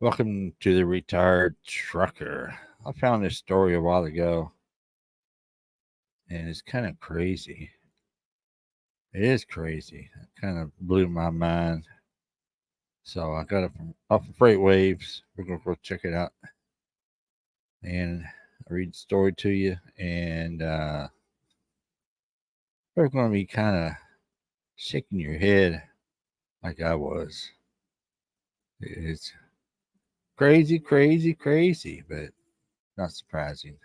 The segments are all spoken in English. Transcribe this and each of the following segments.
Welcome to the Retired Trucker. I found this story a while ago, and it's kind of crazy. It is crazy. It kind of blew my mind. So I got it from off of Freight Waves. We're gonna go check it out, and I read the story to you. And we're gonna be kind of shaking your head like I was. It's crazy, crazy, crazy, but not surprising.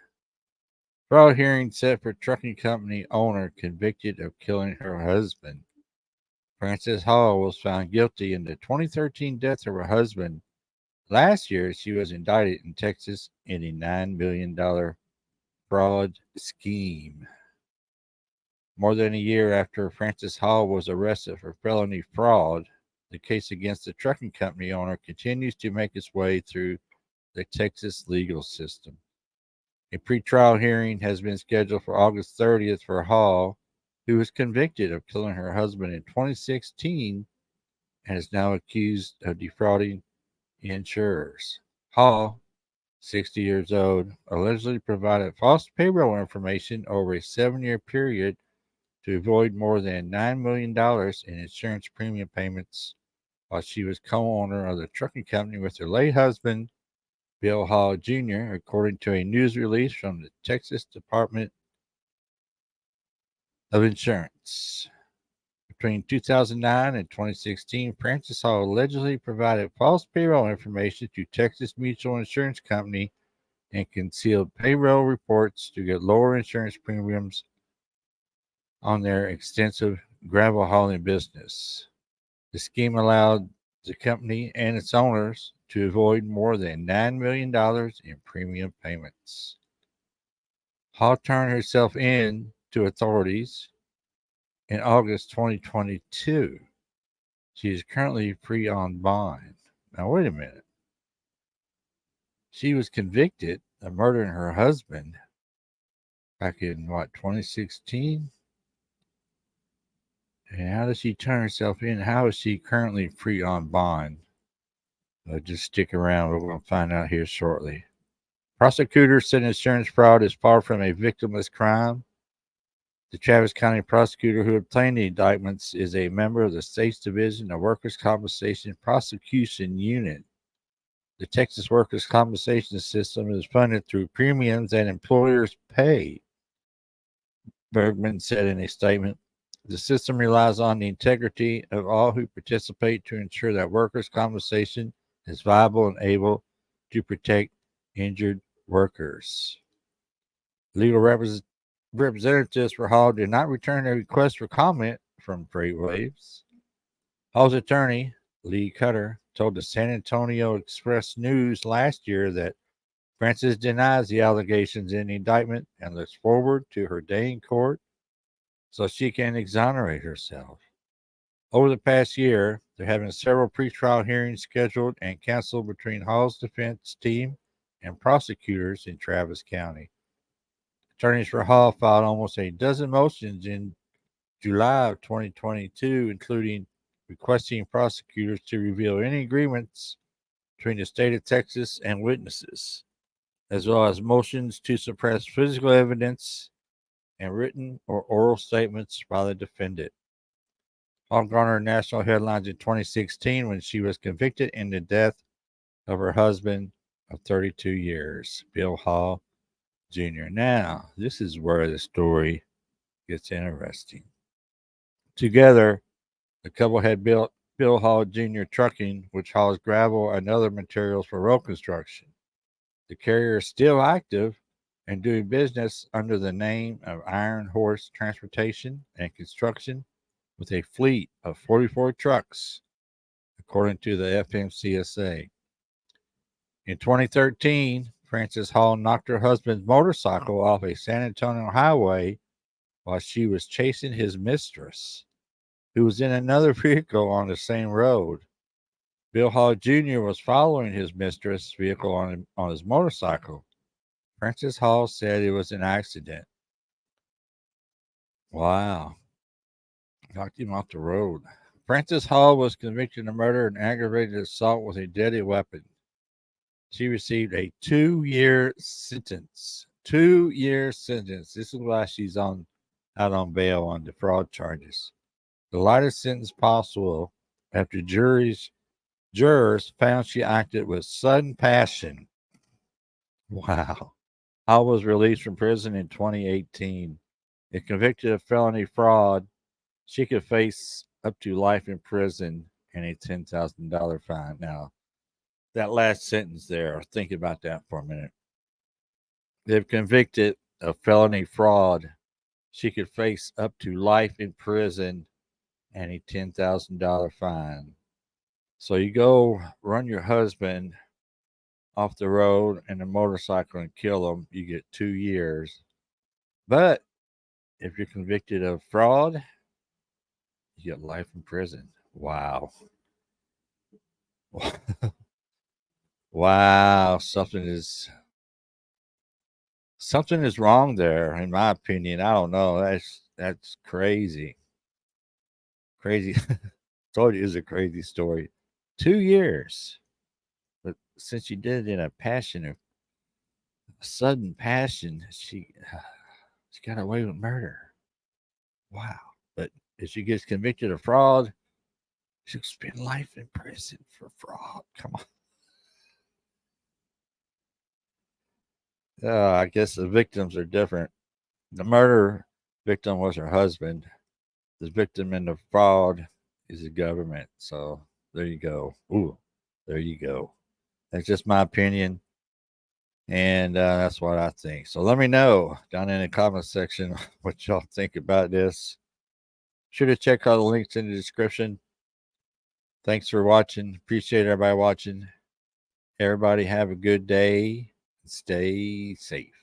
Trial hearing set for trucking company owner convicted of killing her husband. Frances Hall was found guilty in the 2013 death of her husband. Last year, she was indicted in Texas in a $9 million fraud scheme. More than a year after Frances Hall was arrested for felony fraud, the case against the trucking company owner continues to make its way through the Texas legal system. A pretrial hearing has been scheduled for August 30th for Hall, who was convicted of killing her husband in 2016 and is now accused of defrauding insurers. Hall, 60 years old, allegedly provided false payroll information over a 7-year period to avoid more than $9 million in insurance premium payments while she was co owner of the trucking company with her late husband, Bill Hall Jr., according to a news release from the Texas Department of Insurance. Between 2009 and 2016, Frances Hall allegedly provided false payroll information to Texas Mutual Insurance Company and concealed payroll reports to get lower insurance premiums on their extensive gravel hauling business. The scheme allowed the company and its owners to avoid more than $9 million in premium payments. Hall turned herself in to authorities in August 2022. She is currently free on bond. Now, wait a minute. She was convicted of murdering her husband back in, 2016? And how does she turn herself in? How is she currently free on bond? Just stick around. We're going to find out here shortly. Prosecutors said insurance fraud is far from a victimless crime. The Travis County prosecutor who obtained the indictments is a member of the state's Division of Workers' Compensation Prosecution Unit. The Texas workers' compensation system is funded through premiums that employers pay, Bergman said in a statement. The system relies on the integrity of all who participate to ensure that workers' compensation is viable and able to protect injured workers. Legal representatives for Hall did not return a request for comment from Freight Waves. Hall's attorney, Lee Cutter, told the San Antonio Express News last year that Frances denies the allegations in the indictment and looks forward to her day in court so she can exonerate herself. Over the past year, there have been several pretrial hearings scheduled and canceled between Hall's defense team and prosecutors in Travis County. Attorneys for Hall filed almost a dozen motions in July of 2022, including requesting prosecutors to reveal any agreements between the state of Texas and witnesses, as well as motions to suppress physical evidence and written or oral statements by the defendant. Hall garnered national headlines in 2016 when she was convicted in the death of her husband of 32 years, Bill Hall Jr. Now, this is where the story gets interesting. Together, the couple had built Bill Hall Jr. Trucking, which hauls gravel and other materials for road construction. The carrier is still active and doing business under the name of Iron Horse Transportation and Construction with a fleet of 44 trucks, according to the FMCSA. In 2013, Frances Hall knocked her husband's motorcycle off a San Antonio highway while she was chasing his mistress, who was in another vehicle on the same road. Bill Hall Jr. was following his mistress' vehicle on his motorcycle. Frances Hall said it was an accident. Wow. Knocked him off the road. Frances Hall was convicted of murder and aggravated assault with a deadly weapon. She received a 2-year sentence. 2-year sentence. This is why she's out on bail on the fraud charges. The lightest sentence possible after jurors found she acted with sudden passion. Wow. Hall was released from prison in 2018. If convicted of felony fraud, she could face up to life in prison and a $10,000 fine. Now, that last sentence there, think about that for a minute. If convicted of felony fraud, she could face up to life in prison and a $10,000 fine. So you go run your husband off the road in a motorcycle and kill him, you get 2 years. But if you're convicted of fraud, you get life in prison. Wow. Wow, something is wrong there, in my opinion. I don't know. That's crazy. Crazy. Told you it was a crazy story. 2 years. But since she did it in a sudden passion, she got away with murder. Wow. But if she gets convicted of fraud, she'll spend life in prison for fraud. Come on. I guess the victims are different. The murder victim was her husband. The victim in the fraud is the government. So there you go. Ooh, there you go. That's just my opinion. And that's what I think. So let me know down in the comment section what y'all think about this. Sure to check out the links in the description. Thanks for watching. Appreciate everybody watching. Everybody have a good day. Stay safe.